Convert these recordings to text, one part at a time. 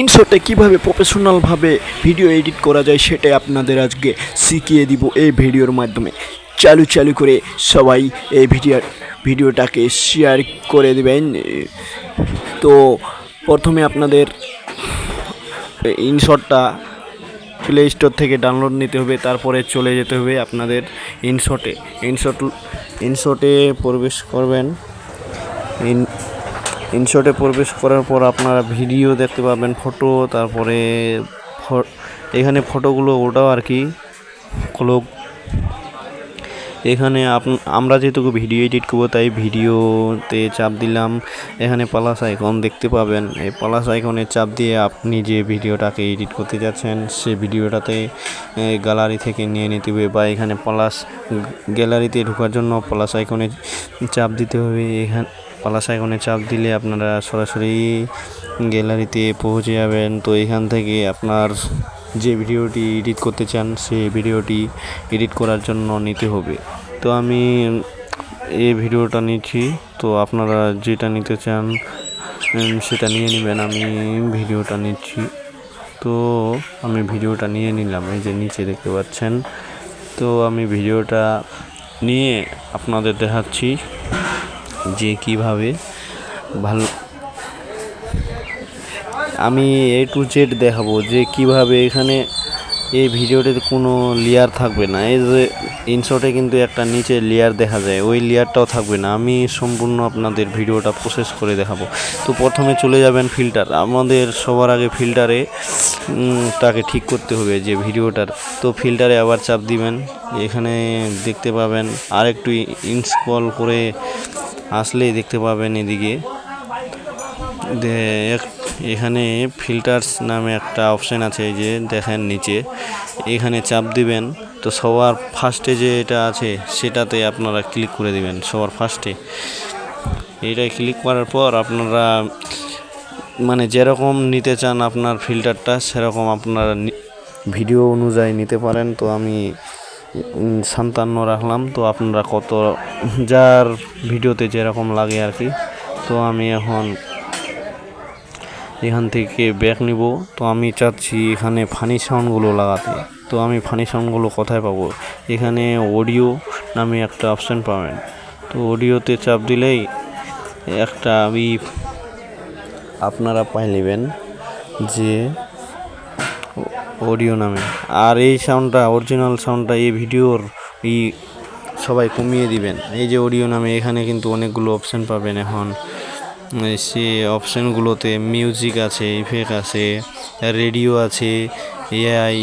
ইনশটে কিভাবে প্রফেশনালভাবে video edit করা যায় সেটাই আপনাদের আজকে শিখিয়ে দিব এই ভিডিওর মাধ্যমে। চালু করে সবাই এই ভিডিওটাকে শেয়ার করে দেবেন। তো প্রথমে আপনাদের ইনশটটা প্লে স্টোর থেকে ডাউনলোড নিতে হবে, তারপরে চলে যেতে হবে আপনাদের ইনশটে প্রবেশ করবেন। ইনশটে প্রবেশ করার পর আপনারা ভিডিও দেখতে পাবেন, ফটো, তারপরে এখানে ফটোগুলো ওটাও আর কি ক্লোক। এখানে আমরা যেটুকু ভিডিও এডিট করবো তাই ভিডিওতে চাপ দিলাম, এখানে প্লাস আইকন দেখতে পাবেন। এই প্লাস আইকনে চাপ দিয়ে আপনি যে ভিডিওটাকে এডিট করতে যাচ্ছেন সে ভিডিওটাতে গ্যালারি থেকে নিয়ে নিতে হবে, বা এখানে গ্যালারিতে ঢোকার জন্য প্লাস আইকনে চাপ দিতে হবে। এখানে প্লাস আইকনে চাপ দিলে আপনারা সরাসরি গ্যালারিতে পৌঁছে যাবেন। তো এখান থেকে আপনার যে ভিডিওটি এডিট করতে চান সেই ভিডিওটি এডিট করার জন্য নিতে হবে। তো আমি এই ভিডিওটা নিচ্ছি, তো আপনারা যেটা নিতে চান সেটা নিয়ে নেবেন। আমি ভিডিওটা নিচ্ছি, তো আমি ভিডিওটা নিয়ে নিলাম, এই যে নিচে দেখতে পাচ্ছেন। তো আমি ভিডিওটা নিয়ে আপনাদের দেখাচ্ছি যে কিভাবে আমি A to Z দেখাবো যে কিভাবে এখানে এই ভিডিওটিতে কোনো লেয়ার থাকবে না। এই যে ইনশটে কিন্তু একটা নিচে লেয়ার দেখা যায়, ওই লেয়ারটাও থাকবে না। আমি সম্পূর্ণ আপনাদের ভিডিওটা প্রসেস করে দেখাবো। তো প্রথমে চলে যাবেন ফিল্টার। আমাদের সবার আগে ফিল্টারে তাকে ঠিক করতে হবে যে ভিডিওটার। তো ফিল্টারে আবার চাপ দিবেন, এখানে দেখতে পাবেন আর একটু ইনস্ক্রল করে আসলেই দেখতে পাবেন এদিকে এখানে ফিল্টার্স নামে একটা অপশান আছে, এই যে দেখেন নিচে, এখানে চাপ দিবেন। তো সবার ফার্স্টে যে এটা আছে সেটাতে আপনারা ক্লিক করে দিবেন, সবার ফার্স্টে এইটাই ক্লিক করার পর আপনারা মানে যেরকম নিতে চান আপনার ফিল্টারটা সেরকম আপনারা ভিডিও অনুযায়ী নিতে পারেন। তো আমি 57 রাখলাম, তো আপনারা কত যার ভিডিওতে যেরকম লাগে আর কি। তো আমি এখন এখান থেকে ব্যাক নিব। তো আমি চাচ্ছি এখানে ফানি সাউন্ডগুলো লাগাতে। তো আমি ফানি সাউন্ডগুলো কোথায় পাবো? এখানে অডিও নামে একটা অপশান পাবেন। তো অডিওতে চাপ দিলেই একটা আপনারা পাই নেবেন যে অডিও নামে। আর এই সাউন্ডটা, অরিজিনাল সাউন্ডটা এই ভিডিওর সবাই কমিয়ে দিবেন। এই যে অডিও নামে এখানে কিন্তু অনেকগুলো অপশান পাবেন। এখন সে অপশানগুলোতে মিউজিক আছে, ইফেক্ট আছে, রেডিও আছে, এআই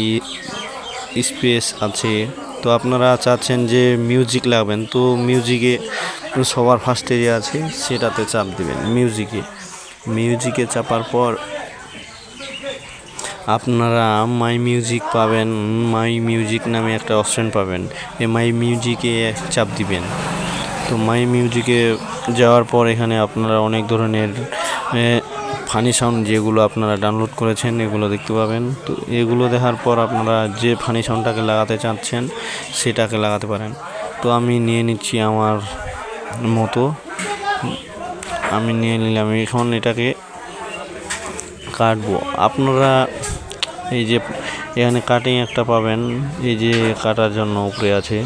স্পেস আছে। তো আপনারা চাচ্ছেন যে মিউজিক লাগবেন, তো মিউজিকে সবার ফার্স্টে যে আছে সেটাতে চাপ দিবেন। মিউজিকে চাপার পর আপনারা মাই মিউজিক পাবেন। মাই মিউজিক নামে একটা অপশান পাবেন, এই মাই মিউজিকে চাপ দিবেন। তো মাই মিউজিকে যাওয়ার পর এখানে আপনারা অনেক ধরনের ফানি সাউন্ড যেগুলো আপনারা ডাউনলোড করেছেন এগুলো দেখতে পাবেন। তো এগুলো দেখার পর আপনারা যে ফানি সাউন্ডটাকে লাগাতে চাচ্ছেন সেটাকে লাগাতে পারেন। তো আমি নিয়ে নিচ্ছি আমার মতো, আমি নিয়ে নিলাম। এখন এটাকে কাটবো। আপনারা এই যে এখানে কাটিং একটা পাবেন, এই যে কাটার জন্য উপরে আছে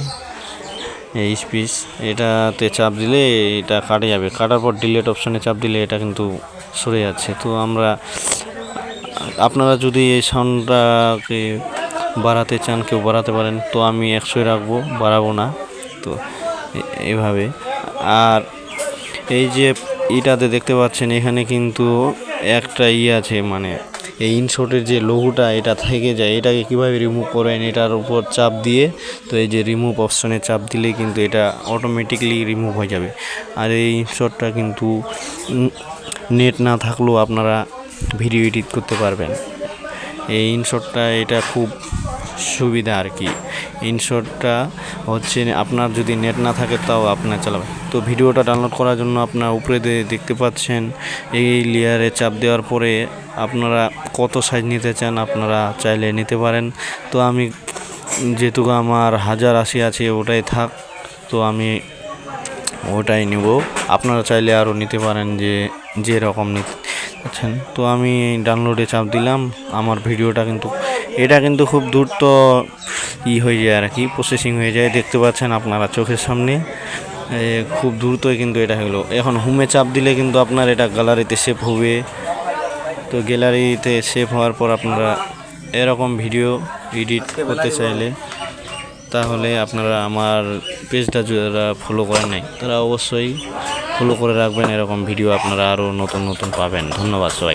এই স্পিচ, এটাতে চাপ দিলে এটা কাটে যাবে। কাটার পর ডিলিট অপশানে চাপ দিলে এটা কিন্তু সরে যাচ্ছে। তো আপনারা যদি এই সাউন্ডটাকে বাড়াতে চান কেউ বাড়াতে পারেন। তো আমি 100 রাখবো, বাড়াবো না। তো এইভাবে। আর এই যে এটাতে দেখতে পাচ্ছেন এখানে কিন্তু একটা আছে, মানে এই ইনশটের যে লোগোটা এটা থেকে যায়, এটাকে কীভাবে রিমুভ করেন এটার উপর চাপ দিয়ে। তো এই যে রিমুভ অপশানে চাপ দিলে কিন্তু এটা অটোমেটিকলি রিমুভ হয়ে যাবে। আর এই ইনশটটা কিন্তু নেট না থাকলেও আপনারা ভিডিও এডিট করতে পারবেন। এই ইনশটটা এটা খুব সুবিধা আর কি। ইনশটটা হচ্ছে আপনার যদি নেট না থাকে তাও আপনার চালাবে। তো ভিডিওটা ডাউনলোড করার জন্য আপনার উপরে দেখতে পাচ্ছেন এই লেয়ারে চাপ দেওয়ার পরে আপনারা কত সাইজ নিতে চান আপনারা চাইলে নিতে পারেন। তো আমি যেহেতু আমার 1080 আছে ওটাই থাক, তো আমি ওটাই নেব। আপনারা চাইলে আরও নিতে পারেন, যেরকম আচ্ছা, তো আমি ডাউনলোডে চাপ দিলাম, আমার ভিডিওটা কিন্তু এটা কিন্তু খুব দ্রুত হয়ে যায় আর কি, প্রসেসিং হয়ে যায়, দেখতে পাচ্ছেন আপনারা চোখের সামনে খুব দ্রুতই কিন্তু এটা হলো। এখন হোমে চাপ দিলে কিন্তু আপনার এটা গ্যালারিতে সেভ হবে। তো গ্যালারিতে সেভ হওয়ার পর আপনারা এরকম ভিডিও এডিট করতে চাইলে তাহলে আপনারা আমার পেজটা যারা ফলো করেন নাই তারা অবশ্যই ফলো করে রাখবেন, এরকম ভিডিও আপনারা আরও নতুন নতুন পাবেন। ধন্যবাদ সবাইকে।